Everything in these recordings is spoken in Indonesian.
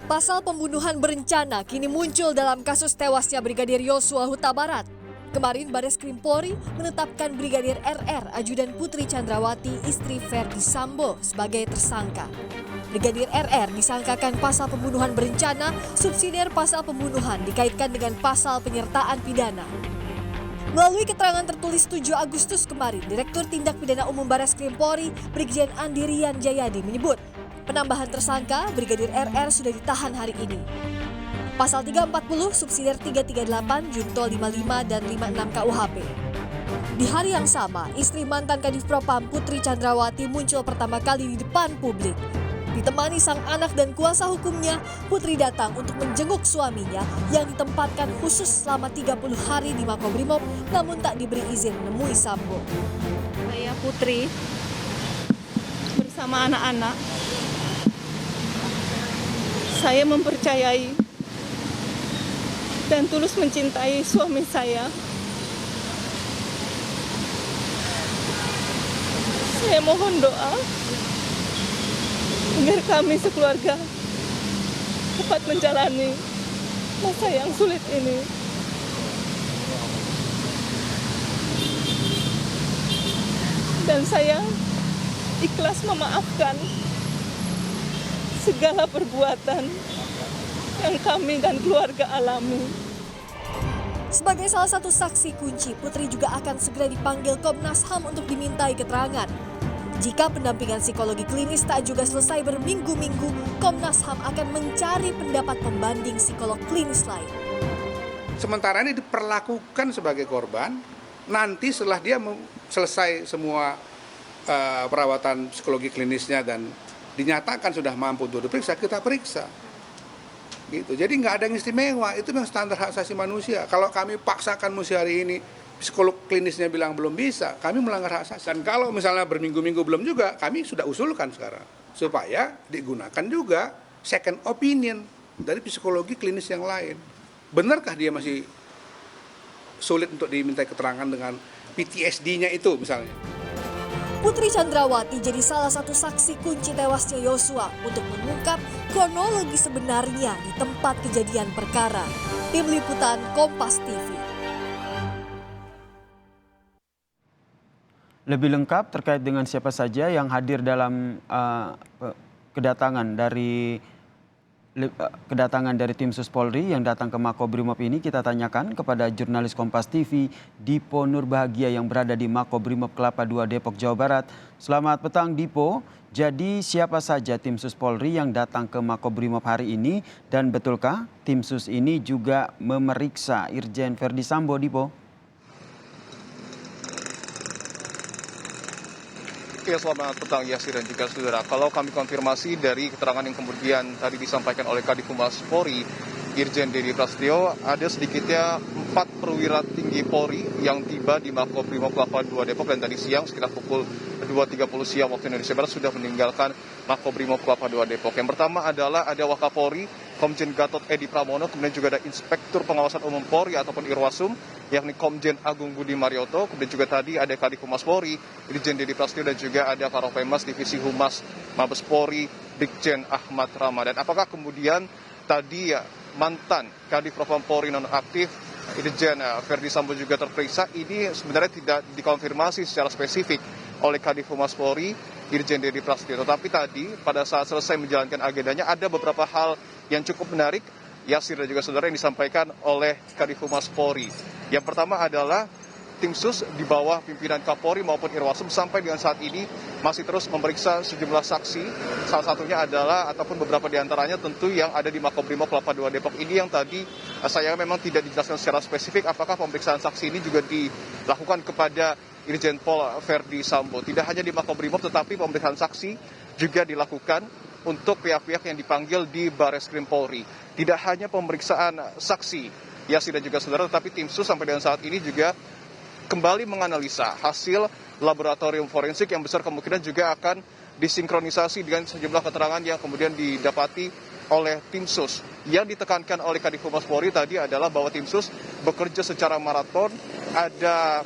Pasal pembunuhan berencana kini muncul dalam kasus tewasnya Brigadir Yosua Huta Barat. Kemarin Bares Krim Polri menetapkan Brigadir RR, ajudan Putri Chandrawati, istri Verdi Sambo, sebagai tersangka. Brigadir RR disangkakan pasal pembunuhan berencana, subsidiar pasal pembunuhan dikaitkan dengan pasal penyertaan pidana. Melalui keterangan tertulis 7 Agustus kemarin, Direktur Tindak Pidana Umum Bares Krim Polri, Brigjen Andi Rian Jayadi menyebut, penambahan tersangka Brigadir RR sudah ditahan hari ini. Pasal 340, subsidiar 338, junto 55 dan 56 KUHP. Di hari yang sama, istri mantan Kadif Propam Putri Chandrawati muncul pertama kali di depan publik. Ditemani sang anak dan kuasa hukumnya, Putri datang untuk menjenguk suaminya yang ditempatkan khusus selama 30 hari di Makobrimob namun tak diberi izin menemui Sambo. Saya Putri bersama anak-anak. Saya mempercayai dan tulus mencintai suami saya. Saya mohon doa agar kami sekeluarga dapat menjalani masa yang sulit ini. Dan saya ikhlas memaafkan segala perbuatan yang kami dan keluarga alami. Sebagai salah satu saksi kunci, Putri juga akan segera dipanggil Komnas HAM untuk dimintai keterangan. Jika pendampingan psikologi klinis tak juga selesai berminggu-minggu, Komnas HAM akan mencari pendapat pembanding psikolog klinis lain. Sementara ini diperlakukan sebagai korban, nanti setelah dia selesai semua perawatan psikologi klinisnya dan dinyatakan sudah mampu untuk diperiksa, kita periksa. Gitu. Jadi nggak ada yang istimewa, itu memang standar hak asasi manusia. Kalau kami paksakan mesti hari ini, psikolog klinisnya bilang belum bisa, kami melanggar hak asasi. Dan kalau misalnya berminggu-minggu belum juga, kami sudah usulkan sekarang. Supaya digunakan juga second opinion dari psikologi klinis yang lain. Benarkah dia masih sulit untuk dimintai keterangan dengan PTSD-nya itu misalnya? Putri Chandrawati jadi salah satu saksi kunci tewasnya Yosua untuk mengungkap kronologi sebenarnya di tempat kejadian perkara. Tim Liputan Kompas TV. Lebih lengkap terkait dengan siapa saja yang hadir dalam kedatangan dari tim Sus Polri yang datang ke Makobrimob ini, kita tanyakan kepada jurnalis Kompas TV Dipo Nurbahagia yang berada di Makobrimob Kelapa II Depok, Jawa Barat. Selamat petang Dipo, jadi siapa saja tim Sus Polri yang datang ke Makobrimob hari ini dan betulkah tim Sus ini juga memeriksa Irjen Verdi Sambo, Dipo? Ya, selamat petang Yasir dan juga saudara. Kalau kami konfirmasi dari keterangan yang kemudian tadi disampaikan oleh Kadif Humas Polri, Irjen Dedi Prasetyo, ada sedikitnya 4 perwira tinggi Polri yang tiba di Makobrimob Kelapa II Depok dan tadi siang sekitar pukul 2.30 siang waktu Indonesia Barat sudah meninggalkan Makobrimob Kelapa II Depok. Yang pertama adalah ada Wakapolri Komjen Gatot Edi Pramono, kemudian juga ada Inspektur Pengawasan Umum Polri ataupun Irwasum, yakni Komjen Agung Budi Marioto, kemudian juga tadi ada Kadif Humas Polri, Irjen Dedi Prasetyo, dan juga ada Karopenmas Divisi Humas Mabes Polri, Brigjen Ahmad Ramadan. Apakah kemudian tadi mantan Kadif Propam Polri nonaktif Irjen Verdi Sambo juga terperiksa? Ini sebenarnya tidak dikonfirmasi secara spesifik oleh Kadif Humas Polri, Irjen Dedi Prasetyo. Tetapi tadi pada saat selesai menjalankan agendanya ada beberapa hal yang cukup menarik, Yasir dan juga saudara, yang disampaikan oleh Kadif Humas Polri. Yang pertama adalah tim Sus di bawah pimpinan Kapolri maupun Irwasum sampai dengan saat ini masih terus memeriksa sejumlah saksi. Salah satunya adalah ataupun beberapa diantaranya tentu yang ada di Makobrimob Kelapa II Depok ini yang tadi saya memang tidak dijelaskan secara spesifik apakah pemeriksaan saksi ini juga dilakukan kepada Irjen Pol Verdi Sambo. Tidak hanya di Makobrimob tetapi pemeriksaan saksi juga dilakukan untuk pihak-pihak yang dipanggil di Bares Krim Polri. Tidak hanya pemeriksaan saksi, Yasir dan juga saudara, tetapi tim Sus sampai dengan saat ini juga kembali menganalisa hasil laboratorium forensik yang besar kemungkinan juga akan disinkronisasi dengan sejumlah keterangan yang kemudian didapati oleh tim Sus. Yang ditekankan oleh Kadif Humas Polri tadi adalah bahwa tim Sus bekerja secara maraton, ada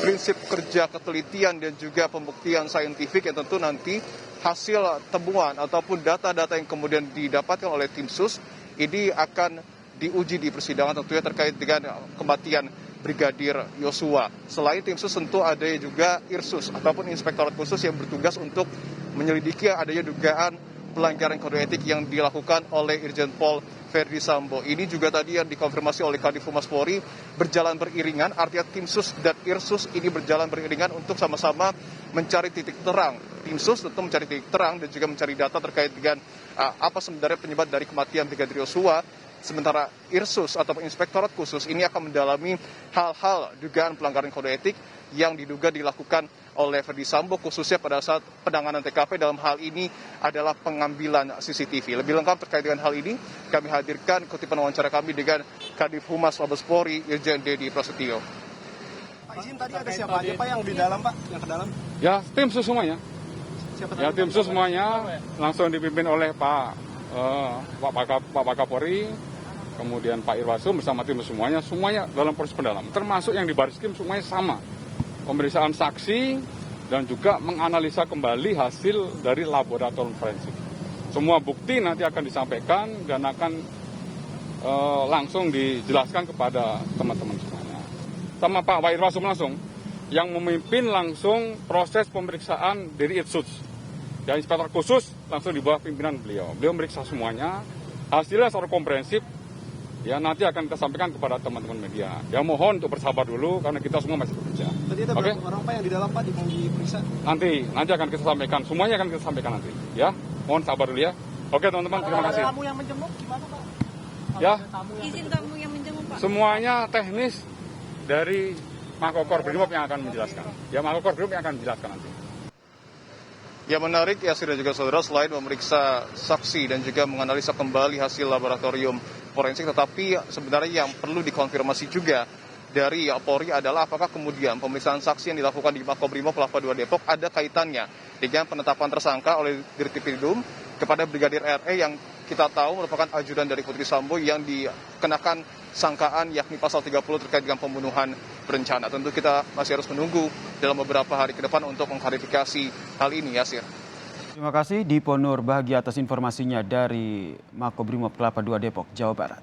prinsip kerja ketelitian dan juga pembuktian saintifik yang tentu nanti hasil temuan ataupun data-data yang kemudian didapatkan oleh tim sus ini akan diuji di persidangan tentunya terkait dengan kematian Brigadir Yosua. Selain tim sus tentu ada juga Irsus ataupun Inspektorat Khusus yang bertugas untuk menyelidiki adanya dugaan pelanggaran kode etik yang dilakukan oleh Irjen Pol Verdi Sambo. Ini juga tadi yang dikonfirmasi oleh Kadif Humas Polri berjalan beriringan, artinya tim sus dan Irsus ini berjalan beriringan untuk sama-sama mencari titik terang. Tim sus tentu mencari titik terang dan juga mencari data terkait dengan apa sebenarnya penyebab dari kematian Brigadir Yosua. Sementara Irsus atau Inspektorat Khusus ini akan mendalami hal-hal dugaan pelanggaran kode etik yang diduga dilakukan oleh Verdi Sambo khususnya pada saat penanganan TKP dalam hal ini adalah pengambilan CCTV. Lebih lengkap terkait dengan hal ini kami hadirkan kutipan wawancara kami dengan Kadif Humas Mabes Polri Irjen Dedi Prasetyo. Pak, izin tadi ada siapa aja Pak yang di dalam Pak, yang ke dalam? Ya, tim sus semuanya. Ya, tim sus semuanya langsung dipimpin oleh Pak Kapolri, kemudian Pak Irwasum bersama tim semuanya dalam proses pendalaman. Termasuk yang di Bareskrim semuanya sama. Pemeriksaan saksi dan juga menganalisa kembali hasil dari laboratorium forensik. Semua bukti nanti akan disampaikan dan akan langsung dijelaskan kepada teman-teman semuanya. Sama Pak Irwasum langsung yang memimpin langsung proses pemeriksaan dari Irsus. Ya, Inspektor Khusus langsung di bawah pimpinan beliau. Beliau meriksa semuanya, hasilnya secara komprehensif. Ya, nanti akan kita sampaikan kepada teman-teman media. Ya, mohon untuk bersabar dulu karena kita semua masih bekerja. Tadi ada berapa orang Pak yang di dalam Pak diperiksa? Nanti akan kita sampaikan, semuanya akan kita sampaikan nanti. Ya, mohon sabar dulu ya. Oke teman-teman, terima kasih. Tamu yang menjenguk gimana Pak? Ya, Izin tamu yang menjenguk Pak. semuanya teknis dari Makokor Brimob yang akan menjelaskan. Ya, Makokor Brimob yang akan menjelaskan nanti. Yang menarik ya dan juga saudara, selain memeriksa saksi dan juga menganalisa kembali hasil laboratorium forensik, tetapi sebenarnya yang perlu dikonfirmasi juga dari Polri adalah apakah kemudian pemeriksaan saksi yang dilakukan di Makobrimob Kelapa II Depok ada kaitannya dengan penetapan tersangka oleh Dirtipidum kepada Brigadir RE yang kita tahu merupakan ajudan dari Putri Sambo yang dikenakan sangkaan yakni pasal 30 terkait dengan pembunuhan berencana. Tentu kita masih harus menunggu dalam beberapa hari ke depan untuk mengklarifikasi hal ini, Yasir. Terima kasih Dipo Nur Bahagia atas informasinya dari Makobrimob Kelapa II Depok, Jawa Barat.